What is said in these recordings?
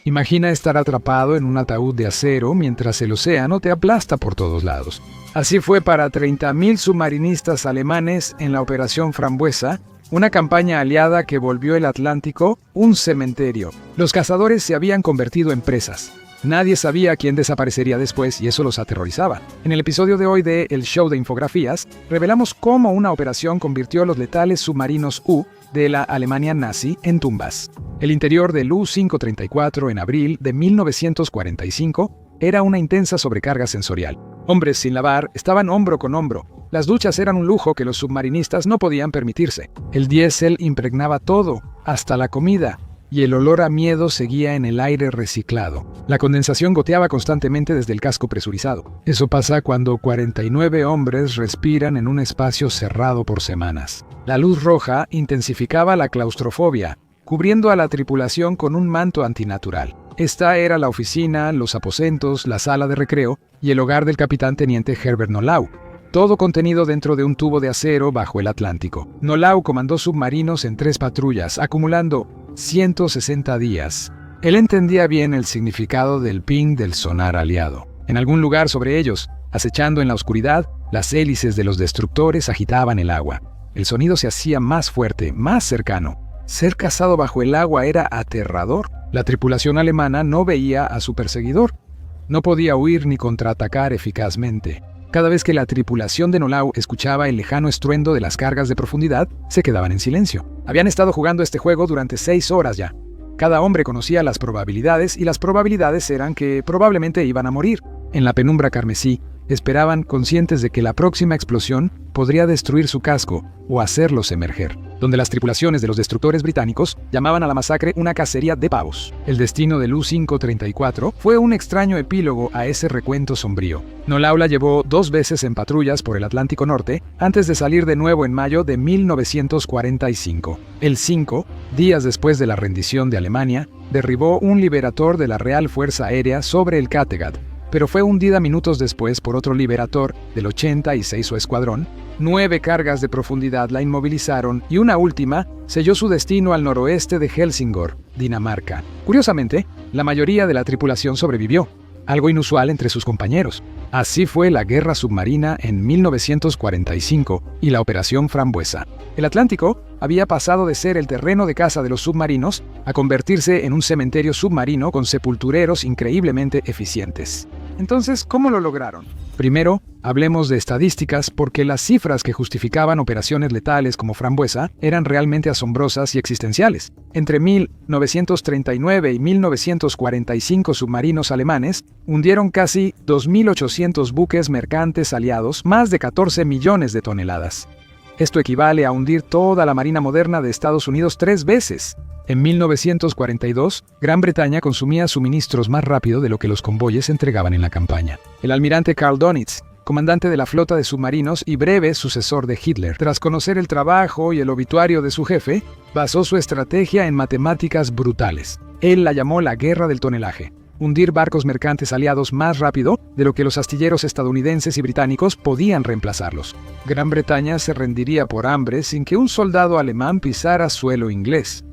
Imagina estar atrapado en un ataúd de acero mientras el océano te aplasta por todos lados. Así fue para 30.000 submarinistas alemanes en la Operación Frambuesa, una campaña aliada que volvió el Atlántico un cementerio. Los cazadores se habían convertido en presas. Nadie sabía quién desaparecería después y eso los aterrorizaba. En el episodio de hoy de El Show de Infografías, revelamos cómo una operación convirtió a los letales submarinos U de la Alemania nazi en tumbas. El interior del U-534 en abril de 1945 era una intensa sobrecarga sensorial. Hombres sin lavar estaban hombro con hombro. Las duchas eran un lujo que los submarinistas no podían permitirse. El diésel impregnaba todo, hasta la comida, y el olor a miedo seguía en el aire reciclado. La condensación goteaba constantemente desde el casco presurizado. Eso pasa cuando 49 hombres respiran en un espacio cerrado por semanas. La luz roja intensificaba la claustrofobia, cubriendo a la tripulación con un manto antinatural. Esta era la oficina, los aposentos, la sala de recreo y el hogar del capitán teniente Herbert Nolau. Todo contenido dentro de un tubo de acero bajo el Atlántico. Nolau comandó submarinos en 3 patrullas, acumulando 160 días. Él entendía bien el significado del ping del sonar aliado. En algún lugar sobre ellos, acechando en la oscuridad, las hélices de los destructores agitaban el agua. El sonido se hacía más fuerte, más cercano. Ser cazado bajo el agua era aterrador. La tripulación alemana no veía a su perseguidor. No podía huir ni contraatacar eficazmente. Cada vez que la tripulación de Nolau escuchaba el lejano estruendo de las cargas de profundidad, se quedaban en silencio. Habían estado jugando este juego durante 6 horas ya. Cada hombre conocía las probabilidades y las probabilidades eran que probablemente iban a morir. En la penumbra carmesí, esperaban conscientes de que la próxima explosión podría destruir su casco o hacerlos emerger, donde las tripulaciones de los destructores británicos llamaban a la masacre una cacería de pavos. El destino del U-534 fue un extraño epílogo a ese recuento sombrío. Nolau la llevó 2 veces en patrullas por el Atlántico Norte antes de salir de nuevo en mayo de 1945. El 5, días después de la rendición de Alemania, derribó un Liberator de la Real Fuerza Aérea sobre el Kattegat, pero fue hundida minutos después por otro Liberator del 86 Escuadrón. 9 cargas de profundidad la inmovilizaron y una última selló su destino al noroeste de Helsingør, Dinamarca. Curiosamente, la mayoría de la tripulación sobrevivió, algo inusual entre sus compañeros. Así fue la guerra submarina en 1945 y la Operación Frambuesa. El Atlántico había pasado de ser el terreno de caza de los submarinos a convertirse en un cementerio submarino con sepultureros increíblemente eficientes. Entonces, ¿cómo lo lograron? Primero, hablemos de estadísticas porque las cifras que justificaban operaciones letales como Frambuesa eran realmente asombrosas y existenciales. Entre 1939 y 1945 submarinos alemanes hundieron casi 2.800 buques mercantes aliados, más de 14 millones de toneladas. Esto equivale a hundir toda la marina moderna de Estados Unidos 3 veces. En 1942, Gran Bretaña consumía suministros más rápido de lo que los convoyes entregaban en la campaña. El almirante Karl Dönitz, comandante de la flota de submarinos y breve sucesor de Hitler, tras conocer el trabajo y el obituario de su jefe, basó su estrategia en matemáticas brutales. Él la llamó la guerra del tonelaje. Hundir barcos mercantes aliados más rápido de lo que los astilleros estadounidenses y británicos podían reemplazarlos. Gran Bretaña se rendiría por hambre sin que un soldado alemán pisara suelo inglés.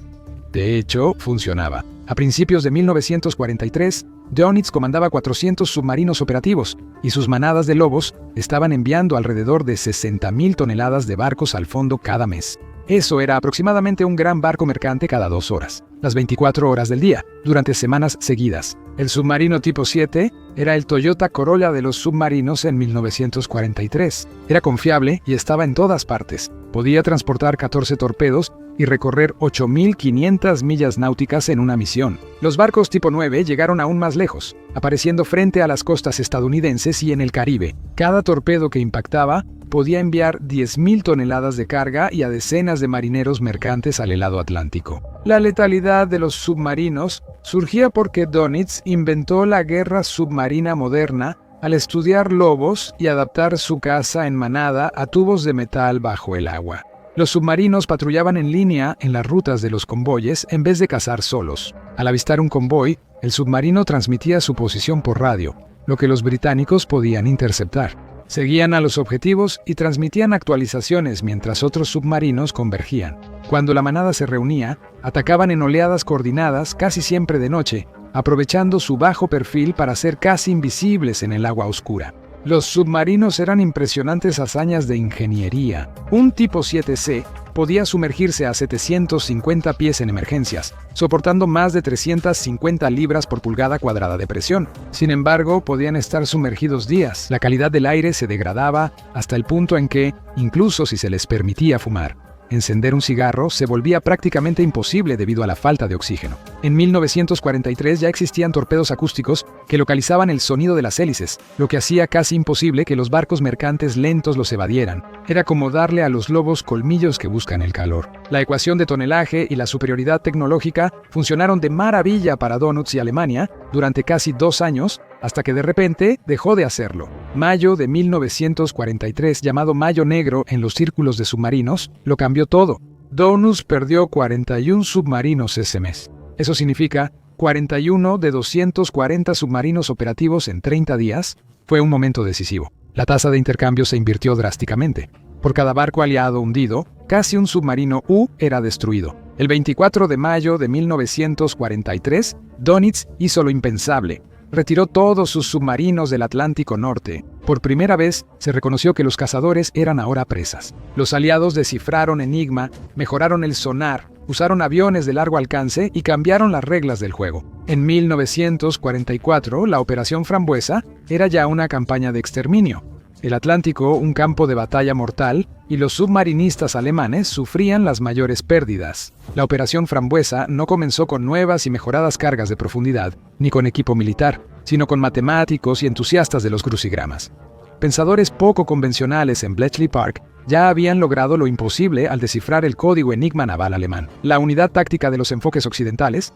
De hecho, funcionaba. A principios de 1943, Dönitz comandaba 400 submarinos operativos y sus manadas de lobos estaban enviando alrededor de 60.000 toneladas de barcos al fondo cada mes. Eso era aproximadamente un gran barco mercante cada 2 horas, las 24 horas del día, durante semanas seguidas. El submarino tipo 7 era el Toyota Corolla de los submarinos en 1943. Era confiable y estaba en todas partes. Podía transportar 14 torpedos y recorrer 8.500 millas náuticas en una misión. Los barcos tipo 9 llegaron aún más lejos, apareciendo frente a las costas estadounidenses y en el Caribe. Cada torpedo que impactaba podía enviar 10.000 toneladas de carga y a decenas de marineros mercantes al helado Atlántico. La letalidad de los submarinos surgía porque Dönitz inventó la guerra submarina moderna al estudiar lobos y adaptar su caza en manada a tubos de metal bajo el agua. Los submarinos patrullaban en línea en las rutas de los convoyes en vez de cazar solos. Al avistar un convoy, el submarino transmitía su posición por radio, lo que los británicos podían interceptar. Seguían a los objetivos y transmitían actualizaciones mientras otros submarinos convergían. Cuando la manada se reunía, atacaban en oleadas coordinadas casi siempre de noche, aprovechando su bajo perfil para ser casi invisibles en el agua oscura. Los submarinos eran impresionantes hazañas de ingeniería. Un tipo 7C podía sumergirse a 750 pies en emergencias, soportando más de 350 libras por pulgada cuadrada de presión. Sin embargo, podían estar sumergidos días. La calidad del aire se degradaba hasta el punto en que, incluso si se les permitía fumar, encender un cigarro se volvía prácticamente imposible debido a la falta de oxígeno. En 1943 ya existían torpedos acústicos que localizaban el sonido de las hélices, lo que hacía casi imposible que los barcos mercantes lentos los evadieran. Era como darle a los lobos colmillos que buscan el calor. La ecuación de tonelaje y la superioridad tecnológica funcionaron de maravilla para Donitz y Alemania durante casi 2 años, hasta que de repente dejó de hacerlo. Mayo de 1943, llamado Mayo Negro en los círculos de submarinos, lo cambió todo. Donitz perdió 41 submarinos ese mes. Eso significa 41 de 240 submarinos operativos en 30 días. Fue un momento decisivo. La tasa de intercambio se invirtió drásticamente. Por cada barco aliado hundido, casi un submarino U era destruido. El 24 de mayo de 1943, Donitz hizo lo impensable. Retiró todos sus submarinos del Atlántico Norte. Por primera vez, se reconoció que los cazadores eran ahora presas. Los aliados descifraron Enigma, mejoraron el sonar, usaron aviones de largo alcance y cambiaron las reglas del juego. En 1944, la Operación Frambuesa era ya una campaña de exterminio. El Atlántico, un campo de batalla mortal, y los submarinistas alemanes sufrían las mayores pérdidas. La Operación Frambuesa no comenzó con nuevas y mejoradas cargas de profundidad, ni con equipo militar, sino con matemáticos y entusiastas de los crucigramas. Pensadores poco convencionales en Bletchley Park ya habían logrado lo imposible al descifrar el código Enigma naval alemán. La Unidad Táctica de los Enfoques Occidentales,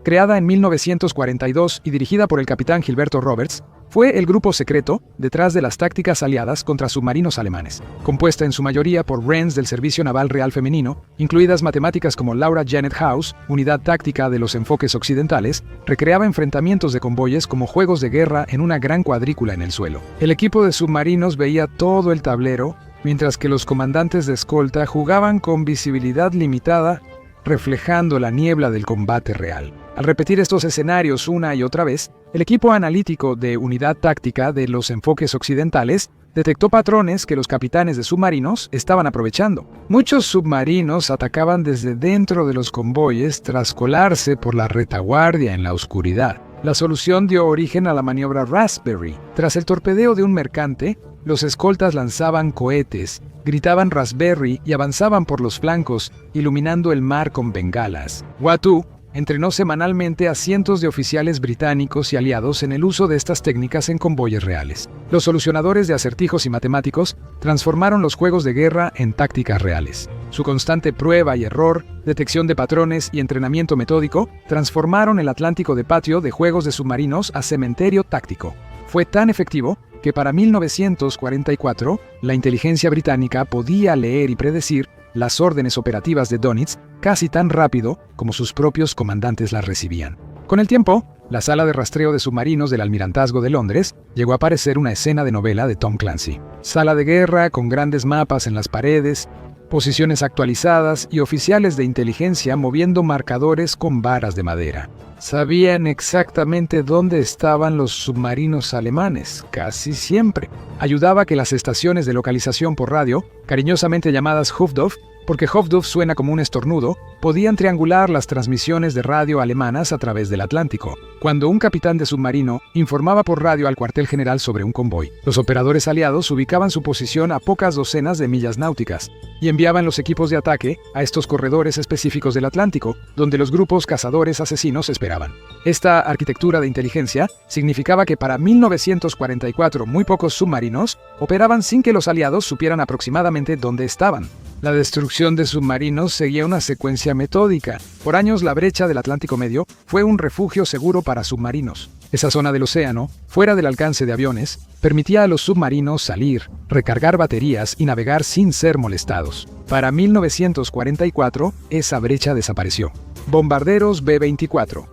creada en 1942 y dirigida por el capitán Gilberto Roberts, fue el grupo secreto detrás de las tácticas aliadas contra submarinos alemanes, compuesta en su mayoría por Wrens del Servicio Naval Real Femenino, incluidas matemáticas como Laura Janet House. Unidad Táctica de los Enfoques Occidentales, recreaba enfrentamientos de convoyes como juegos de guerra en una gran cuadrícula en el suelo. El equipo de submarinos veía todo el tablero, mientras que los comandantes de escolta jugaban con visibilidad limitada, reflejando la niebla del combate real. Al repetir estos escenarios una y otra vez, el equipo analítico de Unidad Táctica de los Enfoques Occidentales detectó patrones que los capitanes de submarinos estaban aprovechando. Muchos submarinos atacaban desde dentro de los convoyes tras colarse por la retaguardia en la oscuridad. La solución dio origen a la maniobra Raspberry. Tras el torpedeo de un mercante, los escoltas lanzaban cohetes, gritaban Raspberry y avanzaban por los flancos, iluminando el mar con bengalas. Watteau entrenó semanalmente a cientos de oficiales británicos y aliados en el uso de estas técnicas en convoyes reales. Los solucionadores de acertijos y matemáticos transformaron los juegos de guerra en tácticas reales. Su constante prueba y error, detección de patrones y entrenamiento metódico transformaron el Atlántico de patio de juegos de submarinos a cementerio táctico. Fue tan efectivo que para 1944 la inteligencia británica podía leer y predecir las órdenes operativas de Donitz casi tan rápido como sus propios comandantes las recibían. Con el tiempo, la sala de rastreo de submarinos del Almirantazgo de Londres llegó a parecer una escena de novela de Tom Clancy. Sala de guerra con grandes mapas en las paredes, posiciones actualizadas y oficiales de inteligencia moviendo marcadores con varas de madera. Sabían exactamente dónde estaban los submarinos alemanes, casi siempre. Ayudaba que las estaciones de localización por radio, cariñosamente llamadas Hufduf, porque Hufduf suena como un estornudo, podían triangular las transmisiones de radio alemanas a través del Atlántico. Cuando un capitán de submarino informaba por radio al cuartel general sobre un convoy, los operadores aliados ubicaban su posición a pocas docenas de millas náuticas y enviaban los equipos de ataque a estos corredores específicos del Atlántico, donde los grupos cazadores asesinos esperaban. Esta arquitectura de inteligencia significaba que para 1944 muy pocos submarinos operaban sin que los aliados supieran aproximadamente dónde estaban. La destrucción de submarinos seguía una secuencia metódica. Por años, la brecha del Atlántico Medio fue un refugio seguro para submarinos. Esa zona del océano, fuera del alcance de aviones, permitía a los submarinos salir, recargar baterías y navegar sin ser molestados. Para 1944, esa brecha desapareció. Bombarderos B-24.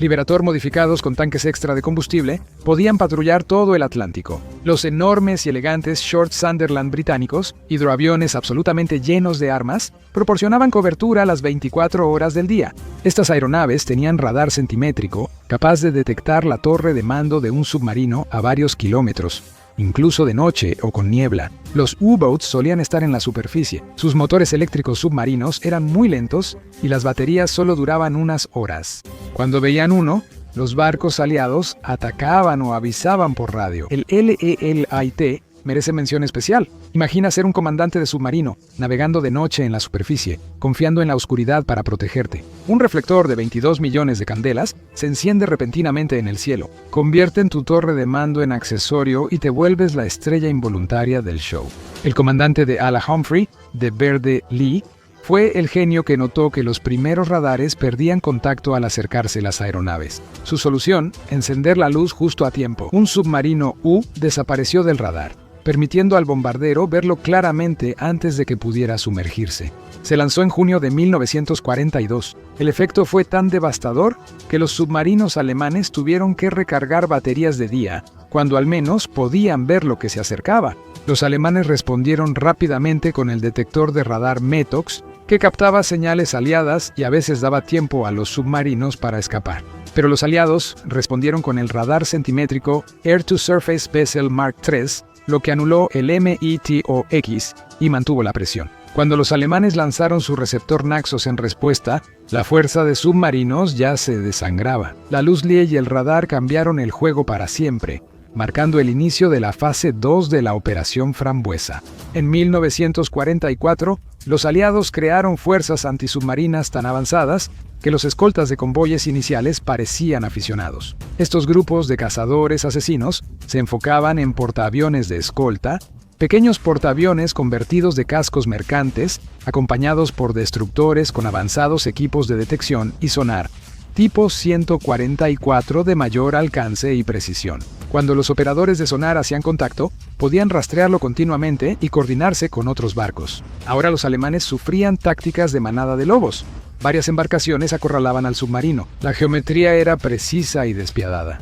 Liberator modificados con tanques extra de combustible, podían patrullar todo el Atlántico. Los enormes y elegantes Short Sunderland británicos, hidroaviones absolutamente llenos de armas, proporcionaban cobertura a las 24 horas del día. Estas aeronaves tenían radar centimétrico, capaz de detectar la torre de mando de un submarino a varios kilómetros, incluso de noche o con niebla. Los U-boats solían estar en la superficie. Sus motores eléctricos submarinos eran muy lentos y las baterías solo duraban unas horas. Cuando veían uno, los barcos aliados atacaban o avisaban por radio. El LELIT merece mención especial. Imagina ser un comandante de submarino, navegando de noche en la superficie, confiando en la oscuridad para protegerte. Un reflector de 22 millones de candelas se enciende repentinamente en el cielo, convierte tu torre de mando en accesorio y te vuelves la estrella involuntaria del show. El comandante de ala Humphrey, de Verde Lee, fue el genio que notó que los primeros radares perdían contacto al acercarse las aeronaves. Su solución, encender la luz justo a tiempo. Un submarino U desapareció del radar, permitiendo al bombardero verlo claramente antes de que pudiera sumergirse. Se lanzó en junio de 1942. El efecto fue tan devastador que los submarinos alemanes tuvieron que recargar baterías de día, cuando al menos podían ver lo que se acercaba. Los alemanes respondieron rápidamente con el detector de radar METOX, que captaba señales aliadas y a veces daba tiempo a los submarinos para escapar. Pero los aliados respondieron con el radar centimétrico Air-to-Surface Vessel Mark III, lo que anuló el METOX y mantuvo la presión. Cuando los alemanes lanzaron su receptor Naxos en respuesta, la fuerza de submarinos ya se desangraba. La luz Lie y el radar cambiaron el juego para siempre, marcando el inicio de la fase 2 de la Operación Frambuesa. En 1944, los aliados crearon fuerzas antisubmarinas tan avanzadas que los escoltas de convoyes iniciales parecían aficionados. Estos grupos de cazadores asesinos se enfocaban en portaaviones de escolta, pequeños portaaviones convertidos de cascos mercantes, acompañados por destructores con avanzados equipos de detección y sonar, tipo 144 de mayor alcance y precisión. Cuando los operadores de sonar hacían contacto, podían rastrearlo continuamente y coordinarse con otros barcos. Ahora los alemanes sufrían tácticas de manada de lobos. Varias embarcaciones acorralaban al submarino. La geometría era precisa y despiadada.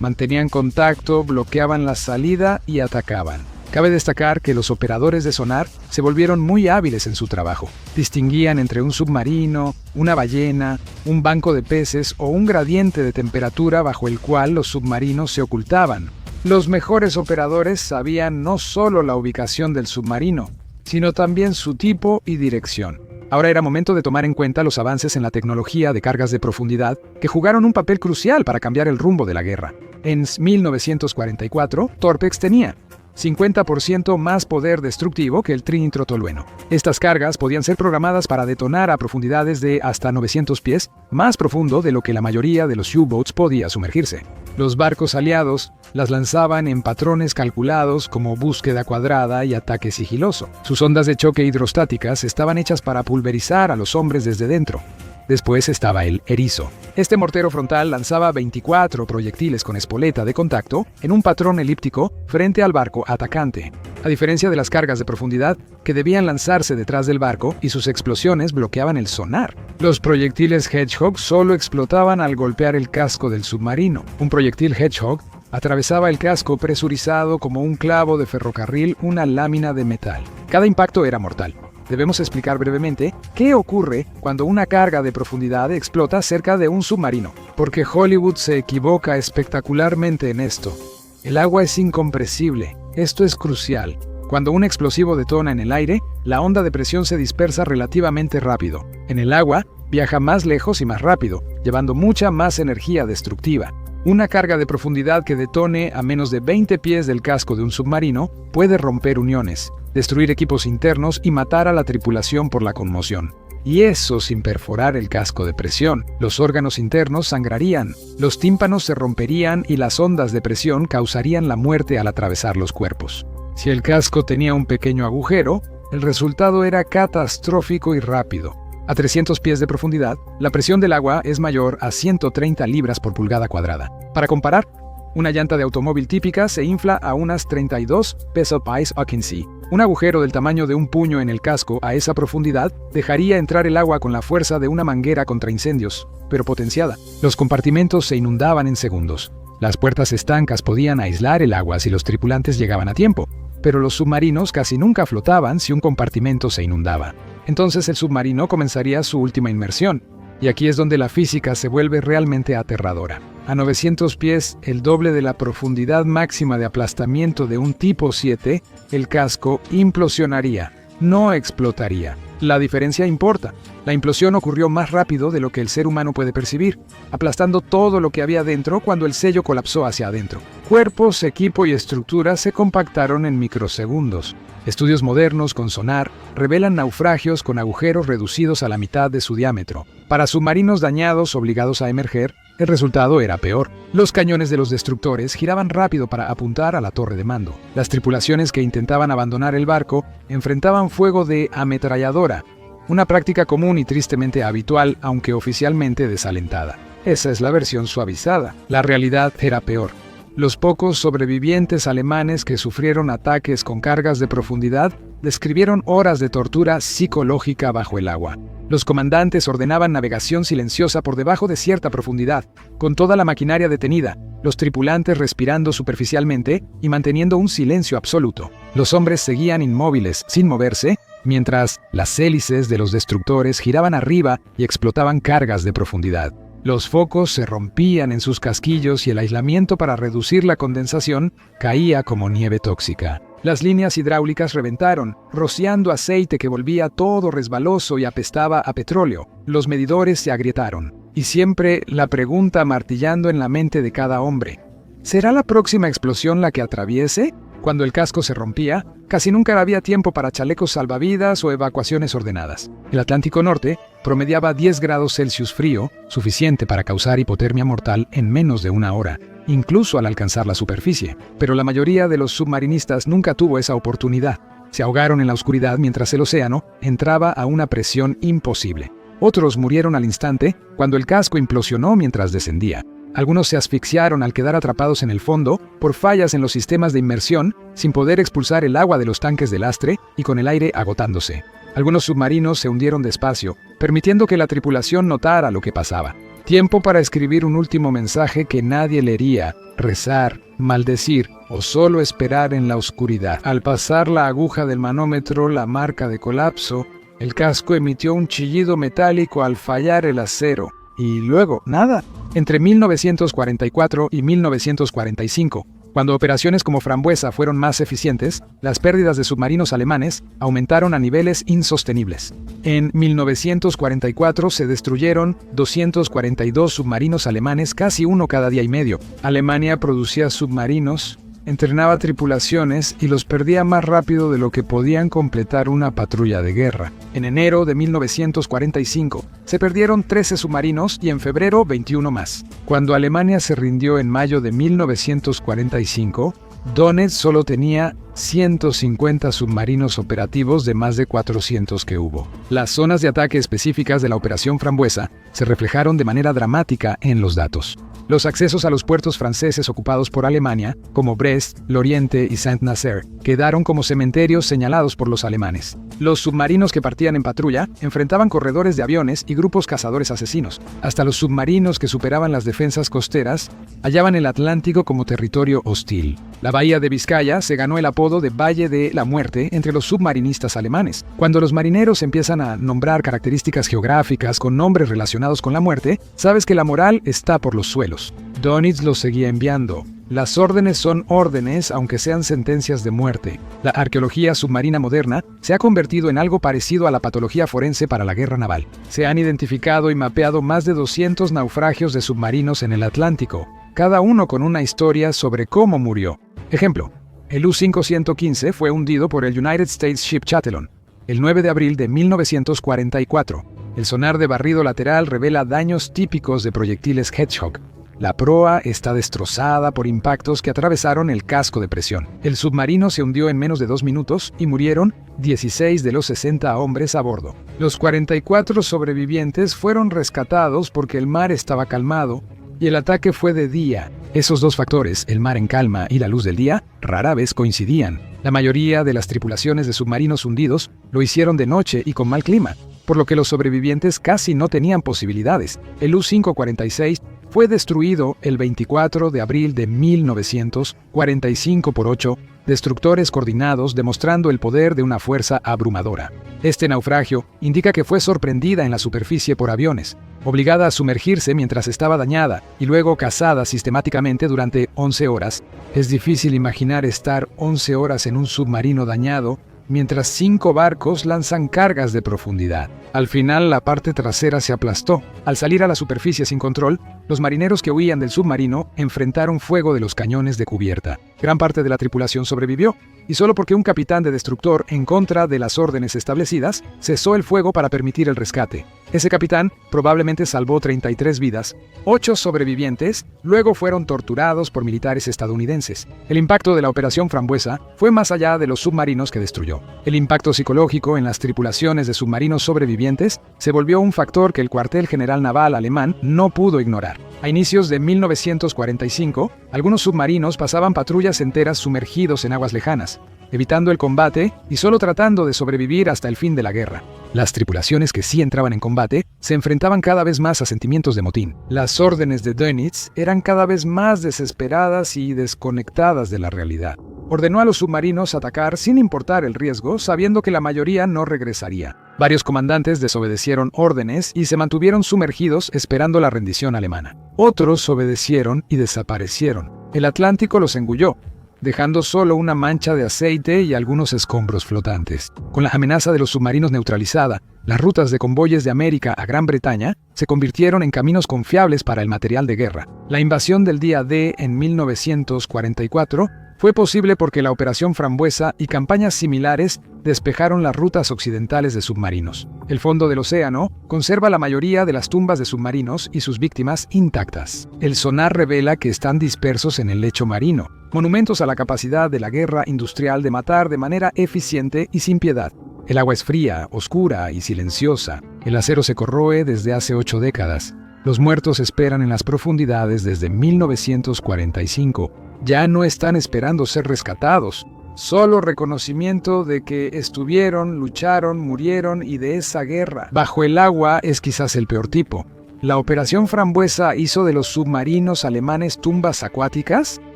Mantenían contacto, bloqueaban la salida y atacaban. Cabe destacar que los operadores de sonar se volvieron muy hábiles en su trabajo. Distinguían entre un submarino, una ballena, un banco de peces o un gradiente de temperatura bajo el cual los submarinos se ocultaban. Los mejores operadores sabían no solo la ubicación del submarino, sino también su tipo y dirección. Ahora era momento de tomar en cuenta los avances en la tecnología de cargas de profundidad que jugaron un papel crucial para cambiar el rumbo de la guerra. En 1944, Torpex tenía 50% más poder destructivo que el trinitrotolueno. Estas cargas podían ser programadas para detonar a profundidades de hasta 900 pies, más profundo de lo que la mayoría de los U-boats podía sumergirse. Los barcos aliados las lanzaban en patrones calculados como búsqueda cuadrada y ataque sigiloso. Sus ondas de choque hidrostáticas estaban hechas para pulverizar a los hombres desde dentro. Después estaba el erizo. Este mortero frontal lanzaba 24 proyectiles con espoleta de contacto en un patrón elíptico frente al barco atacante. A diferencia de las cargas de profundidad, que debían lanzarse detrás del barco y sus explosiones bloqueaban el sonar. Los proyectiles Hedgehog solo explotaban al golpear el casco del submarino. Un proyectil Hedgehog atravesaba el casco presurizado como un clavo de ferrocarril una lámina de metal. Cada impacto era mortal. Debemos explicar brevemente qué ocurre cuando una carga de profundidad explota cerca de un submarino, porque Hollywood se equivoca espectacularmente en esto. El agua es incompresible. Esto es crucial. Cuando un explosivo detona en el aire, la onda de presión se dispersa relativamente rápido. En el agua, viaja más lejos y más rápido, llevando mucha más energía destructiva. Una carga de profundidad que detone a menos de 20 pies del casco de un submarino puede romper uniones, destruir equipos internos y matar a la tripulación por la conmoción. Y eso sin perforar el casco de presión. Los órganos internos sangrarían, los tímpanos se romperían y las ondas de presión causarían la muerte al atravesar los cuerpos. Si el casco tenía un pequeño agujero, el resultado era catastrófico y rápido. A 300 pies de profundidad, la presión del agua es mayor a 130 libras por pulgada cuadrada. Para comparar, una llanta de automóvil típica se infla a unas 32 psi, Un agujero del tamaño de un puño en el casco a esa profundidad dejaría entrar el agua con la fuerza de una manguera contra incendios, pero potenciada. Los compartimentos se inundaban en segundos. Las puertas estancas podían aislar el agua si los tripulantes llegaban a tiempo, pero los submarinos casi nunca flotaban si un compartimento se inundaba. Entonces el submarino comenzaría su última inmersión, y aquí es donde la física se vuelve realmente aterradora. A 900 pies, el doble de la profundidad máxima de aplastamiento de un tipo 7, el casco implosionaría, no explotaría. La diferencia importa. La implosión ocurrió más rápido de lo que el ser humano puede percibir, aplastando todo lo que había dentro cuando el sello colapsó hacia adentro. Cuerpos, equipo y estructura se compactaron en microsegundos. Estudios modernos con sonar revelan naufragios con agujeros reducidos a la mitad de su diámetro. Para submarinos dañados obligados a emerger, el resultado era peor. Los cañones de los destructores giraban rápido para apuntar a la torre de mando. Las tripulaciones que intentaban abandonar el barco enfrentaban fuego de ametralladora, una práctica común y tristemente habitual, aunque oficialmente desalentada. Esa es la versión suavizada. La realidad era peor. Los pocos sobrevivientes alemanes que sufrieron ataques con cargas de profundidad describieron horas de tortura psicológica bajo el agua. Los comandantes ordenaban navegación silenciosa por debajo de cierta profundidad, con toda la maquinaria detenida, los tripulantes respirando superficialmente y manteniendo un silencio absoluto. Los hombres seguían inmóviles, sin moverse, mientras las hélices de los destructores giraban arriba y explotaban cargas de profundidad. Los focos se rompían en sus casquillos y el aislamiento para reducir la condensación caía como nieve tóxica. Las líneas hidráulicas reventaron, rociando aceite que volvía todo resbaloso y apestaba a petróleo. Los medidores se agrietaron. Y siempre la pregunta martillando en la mente de cada hombre: ¿será la próxima explosión la que atraviese? Cuando el casco se rompía, casi nunca había tiempo para chalecos salvavidas o evacuaciones ordenadas. El Atlántico Norte promediaba 10 grados Celsius frío, suficiente para causar hipotermia mortal en menos de una hora, incluso al alcanzar la superficie. Pero la mayoría de los submarinistas nunca tuvo esa oportunidad. Se ahogaron en la oscuridad mientras el océano entraba a una presión imposible. Otros murieron al instante cuando el casco implosionó mientras descendía. Algunos se asfixiaron al quedar atrapados en el fondo por fallas en los sistemas de inmersión, sin poder expulsar el agua de los tanques de lastre y con el aire agotándose. Algunos submarinos se hundieron despacio, permitiendo que la tripulación notara lo que pasaba. Tiempo para escribir un último mensaje que nadie leería, rezar, maldecir o solo esperar en la oscuridad. Al pasar la aguja del manómetro, la marca de colapso, el casco emitió un chillido metálico al fallar el acero. Y luego, nada. Entre 1944 y 1945, cuando operaciones como Frambuesa fueron más eficientes, las pérdidas de submarinos alemanes aumentaron a niveles insostenibles. En 1944 se destruyeron 242 submarinos alemanes, casi uno cada día y medio. Alemania producía submarinos, entrenaba tripulaciones y los perdía más rápido de lo que podían completar una patrulla de guerra. En enero de 1945 se perdieron 13 submarinos y en febrero 21 más. Cuando Alemania se rindió en mayo de 1945, Donetsk solo tenía 150 submarinos operativos de más de 400 que hubo. Las zonas de ataque específicas de la Operación Frambuesa se reflejaron de manera dramática en los datos. Los accesos a los puertos franceses ocupados por Alemania, como Brest, Lorient y Saint-Nazaire, quedaron como cementerios señalados por los alemanes. Los submarinos que partían en patrulla enfrentaban corredores de aviones y grupos cazadores asesinos. Hasta los submarinos que superaban las defensas costeras hallaban el Atlántico como territorio hostil. La bahía de Vizcaya se ganó el apodo de Valle de la Muerte entre los submarinistas alemanes. Cuando los marineros empiezan a nombrar características geográficas con nombres relacionados con la muerte, sabes que la moral está por los suelos. Donitz los seguía enviando. Las órdenes son órdenes, aunque sean sentencias de muerte. La arqueología submarina moderna se ha convertido en algo parecido a la patología forense para la guerra naval. Se han identificado y mapeado más de 200 naufragios de submarinos en el Atlántico, cada uno con una historia sobre cómo murió. Ejemplo, el U-515 fue hundido por el United States Ship Chatelain el 9 de abril de 1944. El sonar de barrido lateral revela daños típicos de proyectiles Hedgehog. La proa está destrozada por impactos que atravesaron el casco de presión. El submarino se hundió en menos de 2 minutos y murieron 16 de los 60 hombres a bordo. Los 44 sobrevivientes fueron rescatados porque el mar estaba calmado y el ataque fue de día. Esos dos factores, el mar en calma y la luz del día, rara vez coincidían. La mayoría de las tripulaciones de submarinos hundidos lo hicieron de noche y con mal clima, por lo que los sobrevivientes casi no tenían posibilidades. El U-546 fue destruido el 24 de abril de 1945 por 8 destructores coordinados, demostrando el poder de una fuerza abrumadora. Este naufragio indica que fue sorprendida en la superficie por aviones, obligada a sumergirse mientras estaba dañada y luego cazada sistemáticamente durante 11 horas. Es difícil imaginar estar 11 horas en un submarino dañado mientras 5 barcos lanzan cargas de profundidad. Al final, la parte trasera se aplastó. Al salir a la superficie sin control, los marineros que huían del submarino enfrentaron fuego de los cañones de cubierta. Gran parte de la tripulación sobrevivió, y solo porque un capitán de destructor, en contra de las órdenes establecidas, cesó el fuego para permitir el rescate. Ese capitán probablemente salvó 33 vidas. 8 sobrevivientes luego fueron torturados por militares estadounidenses. El impacto de la Operación Frambuesa fue más allá de los submarinos que destruyó. El impacto psicológico en las tripulaciones de submarinos sobrevivientes se volvió un factor que el cuartel general naval alemán no pudo ignorar. A inicios de 1945, algunos submarinos pasaban patrullas enteras sumergidos en aguas lejanas, evitando el combate y solo tratando de sobrevivir hasta el fin de la guerra. Las tripulaciones que sí entraban en combate se enfrentaban cada vez más a sentimientos de motín. Las órdenes de Dönitz eran cada vez más desesperadas y desconectadas de la realidad. Ordenó a los submarinos atacar sin importar el riesgo, sabiendo que la mayoría no regresaría. Varios comandantes desobedecieron órdenes y se mantuvieron sumergidos esperando la rendición alemana. Otros obedecieron y desaparecieron. El Atlántico los engulló, dejando solo una mancha de aceite y algunos escombros flotantes. Con la amenaza de los submarinos neutralizada, las rutas de convoyes de América a Gran Bretaña se convirtieron en caminos confiables para el material de guerra. La invasión del día D en 1944 fue posible porque la Operación Frambuesa y campañas similares despejaron las rutas occidentales de submarinos. El fondo del océano conserva la mayoría de las tumbas de submarinos y sus víctimas intactas. El sonar revela que están dispersos en el lecho marino, monumentos a la capacidad de la guerra industrial de matar de manera eficiente y sin piedad. El agua es fría, oscura y silenciosa. El acero se corroe desde hace 8 décadas. Los muertos esperan en las profundidades desde 1945. Ya no están esperando ser rescatados. Solo reconocimiento de que estuvieron, lucharon, murieron y de esa guerra. Bajo el agua es quizás el peor tipo. La Operación Frambuesa hizo de los submarinos alemanes tumbas acuáticas,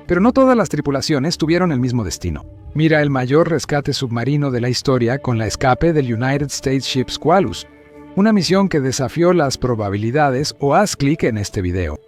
pero no todas las tripulaciones tuvieron el mismo destino. Mira el mayor rescate submarino de la historia con la escape del United States Ship Squalus, una misión que desafió las probabilidades, o haz clic en este video.